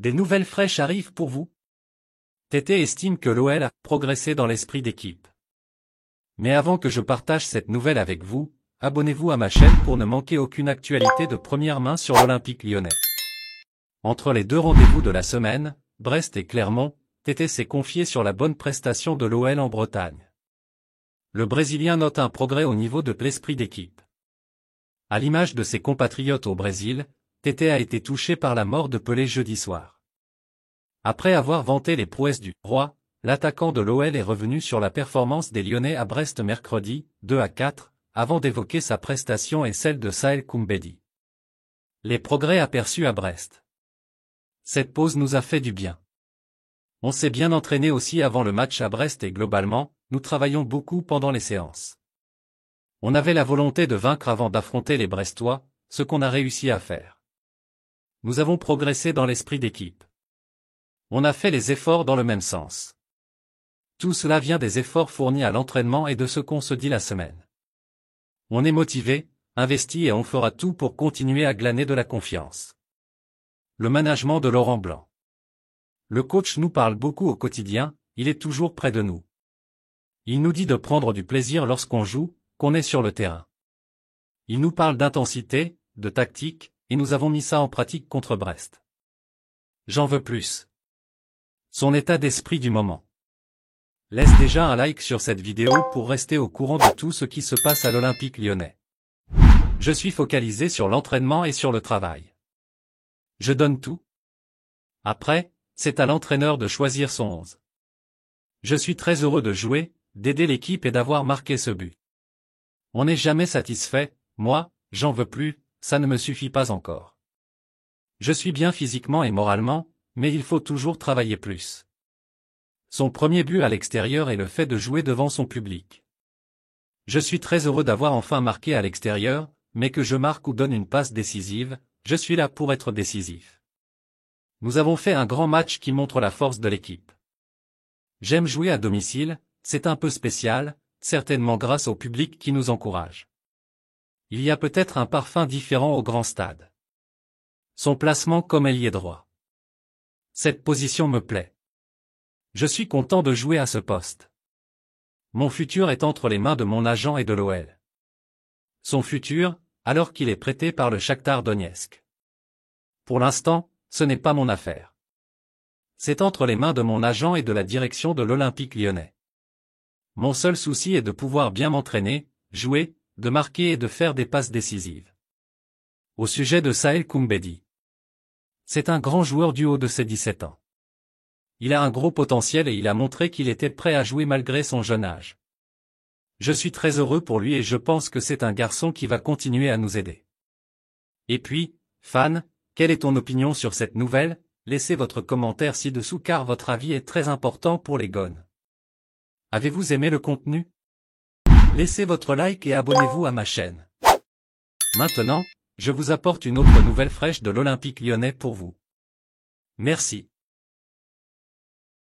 Des nouvelles fraîches arrivent pour vous. Tété estime que l'OL a progressé dans l'esprit d'équipe. Mais avant que je partage cette nouvelle avec vous, abonnez-vous à ma chaîne pour ne manquer aucune actualité de première main sur l'Olympique lyonnais. Entre les deux rendez-vous de la semaine, Brest et Clermont, Tété s'est confié sur la bonne prestation de l'OL en Bretagne. Le Brésilien note un progrès au niveau de l'esprit d'équipe. À l'image de ses compatriotes au Brésil, Tété a été touché par la mort de Pelé jeudi soir. Après avoir vanté les prouesses du roi, l'attaquant de l'OL est revenu sur la performance des Lyonnais à Brest mercredi, 2-4, avant d'évoquer sa prestation et celle de Saël Koumbedi. Les progrès aperçus à Brest. Cette pause nous a fait du bien. On s'est bien entraîné aussi avant le match à Brest et globalement, nous travaillons beaucoup pendant les séances. On avait la volonté de vaincre avant d'affronter les Brestois, ce qu'on a réussi à faire. Nous avons progressé dans l'esprit d'équipe. On a fait les efforts dans le même sens. Tout cela vient des efforts fournis à l'entraînement et de ce qu'on se dit la semaine. On est motivé, investi et on fera tout pour continuer à glaner de la confiance. Le management de Laurent Blanc. Le coach nous parle beaucoup au quotidien, il est toujours près de nous. Il nous dit de prendre du plaisir lorsqu'on joue, qu'on est sur le terrain. Il nous parle d'intensité, de tactique, et nous avons mis ça en pratique contre Brest. J'en veux plus. Son état d'esprit du moment. Laisse déjà un like sur cette vidéo pour rester au courant de tout ce qui se passe à l'Olympique lyonnais. Je suis focalisé sur l'entraînement et sur le travail. Je donne tout. Après, c'est à l'entraîneur de choisir son 11. Je suis très heureux de jouer, d'aider l'équipe et d'avoir marqué ce but. On n'est jamais satisfait, moi, j'en veux plus, ça ne me suffit pas encore. Je suis bien physiquement et moralement, mais il faut toujours travailler plus. Son premier but à l'extérieur est le fait de jouer devant son public. Je suis très heureux d'avoir enfin marqué à l'extérieur, mais que je marque ou donne une passe décisive, je suis là pour être décisif. Nous avons fait un grand match qui montre la force de l'équipe. J'aime jouer à domicile, c'est un peu spécial, certainement grâce au public qui nous encourage. Il y a peut-être un parfum différent au grand stade. Son placement comme ailier droit. Cette position me plaît. Je suis content de jouer à ce poste. Mon futur est entre les mains de mon agent et de l'OL. Son futur, alors qu'il est prêté par le Shakhtar Donetsk. Pour l'instant, ce n'est pas mon affaire. C'est entre les mains de mon agent et de la direction de l'Olympique lyonnais. Mon seul souci est de pouvoir bien m'entraîner, jouer, de marquer et de faire des passes décisives. Au sujet de Saël Koumbedi. C'est un grand joueur du haut de ses 17 ans. Il a un gros potentiel et il a montré qu'il était prêt à jouer malgré son jeune âge. Je suis très heureux pour lui et je pense que c'est un garçon qui va continuer à nous aider. Et puis, fan, quelle est ton opinion sur cette nouvelle? Laissez votre commentaire ci-dessous car votre avis est très important pour les gones. Avez-vous aimé le contenu? Laissez votre like et abonnez-vous à ma chaîne. Maintenant, je vous apporte une autre nouvelle fraîche de l'Olympique lyonnais pour vous. Merci.